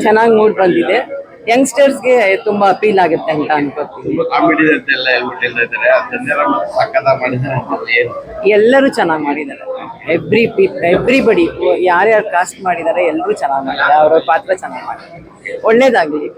ಚೆನ್ನಾಗಿ ಮೂಡ್ ಬಂದಿದೆ. ಯಂಗ್ಸ್ಟರ್ಸ್ಗೆ ತುಂಬಾ ಅಪೀಲ್ ಆಗುತ್ತೆ ಅಂತ ಅನ್ಕೋತೀನಿ. ಎಲ್ಲರೂ ಚೆನ್ನಾಗಿ ಮಾಡಿದ್ದಾರೆ. ಎವ್ರಿಬಡಿ ಯಾರ್ಯಾರು ಕಾಸ್ಟ್ ಮಾಡಿದ್ದಾರೆ ಎಲ್ಲರೂ ಚೆನ್ನಾಗಿ ಮಾಡಿದ್ದಾರೆ. ಅವರ ಪಾತ್ರ ಚೆನ್ನಾಗಿ ಮಾಡಿದ್ದಾರೆ. ಒಳ್ಳೇದಾಗಲಿ.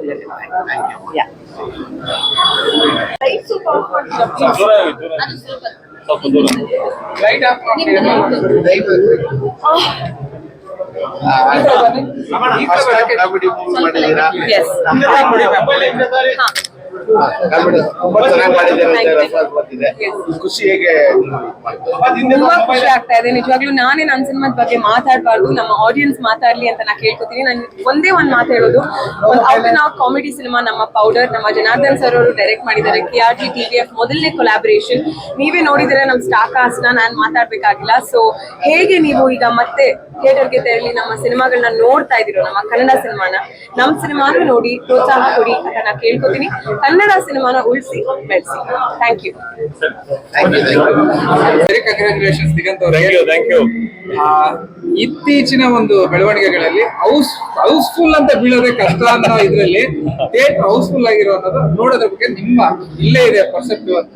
ಖುಷಿ ಹೇಗೆ ತುಂಬಾ ಖುಷಿ ಆಗ್ತಾ ಇದೆ. ನಿಜವಾಗ್ಲೂ ನಾನೇ ನನ್ನ ಸಿನಿಮಾದ ಬಗ್ಗೆ ಮಾತಾಡಬಾರ್ದು, ನಮ್ಮ ಆಡಿಯನ್ಸ್ ಮಾತಾಡ್ಲಿ ಅಂತ ನಾ ಕೇಳ್ಕೊತೀನಿ. ನಾನು ಒಂದೇ ಒಂದು ಮಾತು ಹೇಳೋದು, ಒಂದು out and out comedy cinema. ನಮ್ಮ ಪೌಡರ್, ನಮ್ಮ ಜನಾರ್ದನ್ ಸರ್ ಅವರು ಡೈರೆಕ್ಟ್ ಮಾಡಿದ್ದಾರೆ. KRG TVF ಮೊದಲನೇ ಕೊಲಾಬರೇಷನ್. ನೀವೇ ನೋಡಿದರೆ ನಮ್ಮ ಸ್ಟಾರ್ ಕಾಸ್ಟ್ ನಾನು ಮಾತಾಡ್ಬೇಕಾಗಿಲ್ಲ. ಸೊ ಹೇಗೆ ನೀವು ಈಗ ಮತ್ತೆ ಥಿಯೇಟರ್ಗೆ ತೆರಳಿ ನಮ್ಮ ಸಿನಿಮಾಗಳನ್ನ ನೋಡ್ತಾ ಇದ್ದೀರೋ, ನಮ್ಮ ಕನ್ನಡ ಸಿನಿಮಾನ, ನಮ್ಮ ಸಿನಿಮಾನು ನೋಡಿ ಪ್ರೋತ್ಸಾಹ ಕೊಡಿ ಅಂತ ನಾ ಕೇಳ್ಕೊತೀನಿ. ಕನ್ನಡ ಸಿನಿಮಾನ ಉಳಿಸಿ ಬೆಳೆಸಿ. Thank you. ಕಂಗ್ರಾಚುಲೇಷನ್ಸ್ ದಿಗಂತ್ ಅವರಿಗೆ. ಇತ್ತೀಚಿನ ಒಂದು ಬೆಳವಣಿಗೆಗಳಲ್ಲಿ ಹೌಸ್ಫುಲ್ ಅಂತ ಬೀಳೋದೇ ಕಷ್ಟ ಅನ್ನೋ ಇದ್ರಲ್ಲಿ ಥಿಯೇಟರ್ ಹೌಸ್ಫುಲ್ ಆಗಿರೋ ಅನ್ನೋದು ನೋಡೋದ್ರ ಬಗ್ಗೆ ನಿಮ್ಮ ಇಲ್ಲೇ ಇದೆ ಪರ್ಸೆಪ್ಟಿವ್ ಅಂತ.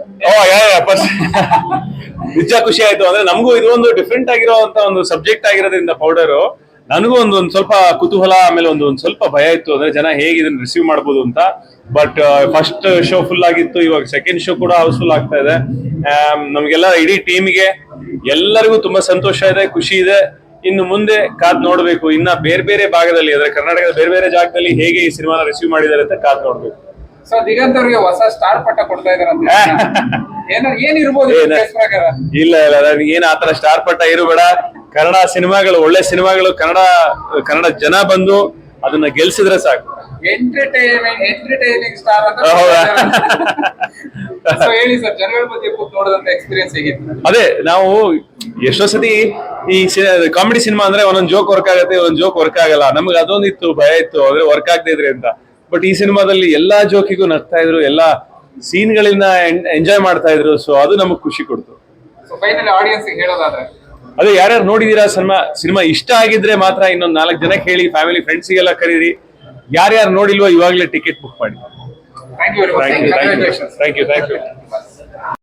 ನಿಜ ಖುಷಿ ಆಯ್ತು. ಅಂದ್ರೆ ನಮಗೂ ಇದೊಂದು ಡಿಫ್ರೆಂಟ್ ಆಗಿರೋಂತ ಒಂದು ಸಬ್ಜೆಕ್ಟ್ ಆಗಿರೋದ್ರಿಂದ ಪೌಡರು ನನಗೂ ಒಂದು ಸ್ವಲ್ಪ ಕುತೂಹಲ, ಆಮೇಲೆ ಒಂದು ಸ್ವಲ್ಪ ಭಯ ಇತ್ತು. ಅಂದ್ರೆ ಜನ ಹೇಗೆ ಇದನ್ನ ರಿಸೀವ್ ಮಾಡ್ಬೋದು ಅಂತ. ಬಟ್ ಫಸ್ಟ್ ಶೋ ಫುಲ್ ಆಗಿತ್ತು, ಇವಾಗ ಸೆಕೆಂಡ್ ಶೋ ಕೂಡ ಹೌಸ್ಫುಲ್ ಆಗ್ತಾ ಇದೆ. ನಮ್ಗೆಲ್ಲ ಇಡೀ ಟೀಮ್ಗೆ ಎಲ್ಲರಿಗೂ ತುಂಬಾ ಸಂತೋಷ ಇದೆ, ಖುಷಿ ಇದೆ. ಇನ್ನು ಮುಂದೆ ಕಾದ್ ನೋಡ್ಬೇಕು. ಇನ್ನ ಬೇರೆ ಬೇರೆ ಭಾಗದಲ್ಲಿ, ಅಂದ್ರೆ ಕರ್ನಾಟಕದ ಬೇರೆ ಬೇರೆ ಜಾಗದಲ್ಲಿ ಹೇಗೆ ಈ ಸಿನಿಮಾನ ರಿಸೀವ್ ಮಾಡಿದ್ದಾರೆ ಅಂತ ಕಾದ್ ನೋಡ್ಬೇಕು. ಸೊ ದಿಗಂತ್ ಅವ್ರಿಗೆ ಹೊಸ ಸ್ಟಾರ್ ಪಟ್ಟ ಕೊಡ್ತಾ ಇದಾರಂತ ಏನಿರ್ಬೋದು? ಇಲ್ಲ ಏನ್ ಆತರ ಸ್ಟಾರ್ ಪಟ್ಟ ಇರಬೇಡ. ಕನ್ನಡ ಸಿನಿಮಾಗಳು, ಒಳ್ಳೆ ಸಿನಿಮಾಗಳು, ಕನ್ನಡ ಜನ ಬಂದು ಅದನ್ನ ಗೆಲ್ಸಿದ್ರೆ ಸಾಕು. ಎಂಟರ್ಟೈನಿಂಗ್ ಸ್ಟಾರ್ ಅಂತ ಹೇಳಿ ಸರ್, ಜನಗಳ ಮಧ್ಯೆ ಕೂತ್ ನೋಡೋದಂತ ಎಕ್ಸ್ಪೀರಿಯನ್ಸ್ ಹೇಗಿತ್ತು? ಅದೇ ನಾವು ಎಷ್ಟೋ ಸತಿ ಈ ಕಾಮಿಡಿ ಸಿನಿಮಾ ಅಂದ್ರೆ ಒಂದೊಂದು ಜೋಕ್ ವರ್ಕ್ ಆಗುತ್ತೆ, ಒಂದೊಂದು ಜೋಕ್ ವರ್ಕ್ ಆಗಲ್ಲ. ನಮ್ಗೆ ಅದೊಂದಿತ್ತು, ಭಯ ಇತ್ತು, ಅಂದ್ರೆ ವರ್ಕ್ ಆಗದೆ ಇದ್ರೆ ಅಂತ. ಬಟ್ ಈ ಸಿನಿಮಾದಲ್ಲಿ ಎಲ್ಲಾ ಜೋಕಿಗೂ ನಗ್ತಾ ಇದ್ರು, ಎಲ್ಲಾ ಸೀನ್ಗಳಿಂದ ಎಂಜಾಯ್ ಮಾಡ್ತಾ ಇದ್ರು. ಸೊ ಅದು ನಮಗ್ ಖುಷಿ ಕೊಡ್ತು. ಸೊ ಫೈನಲಿ ಆಡಿಯನ್ಸ್ ಹೇಳೋದಾದ್ರೆ ಅದೇ, ಯಾರ್ಯಾರು ನೋಡಿದೀರಾ ಸಿನಿಮಾ ಇಷ್ಟ ಆಗಿದ್ರೆ ಮಾತ್ರ ಇನ್ನೊಂದು 4 ಜನಕ್ಕೆ ಹೇಳಿ, ಫ್ಯಾಮಿಲಿ ಫ್ರೆಂಡ್ಸಿಗೆಲ್ಲ ಕರೀರಿ. ಯಾರ್ಯಾರು ನೋಡಿಲ್ವೋ ಇವಾಗಲೇ ಟಿಕೆಟ್ ಬುಕ್ ಮಾಡಿ. Thank you very much. Thank you.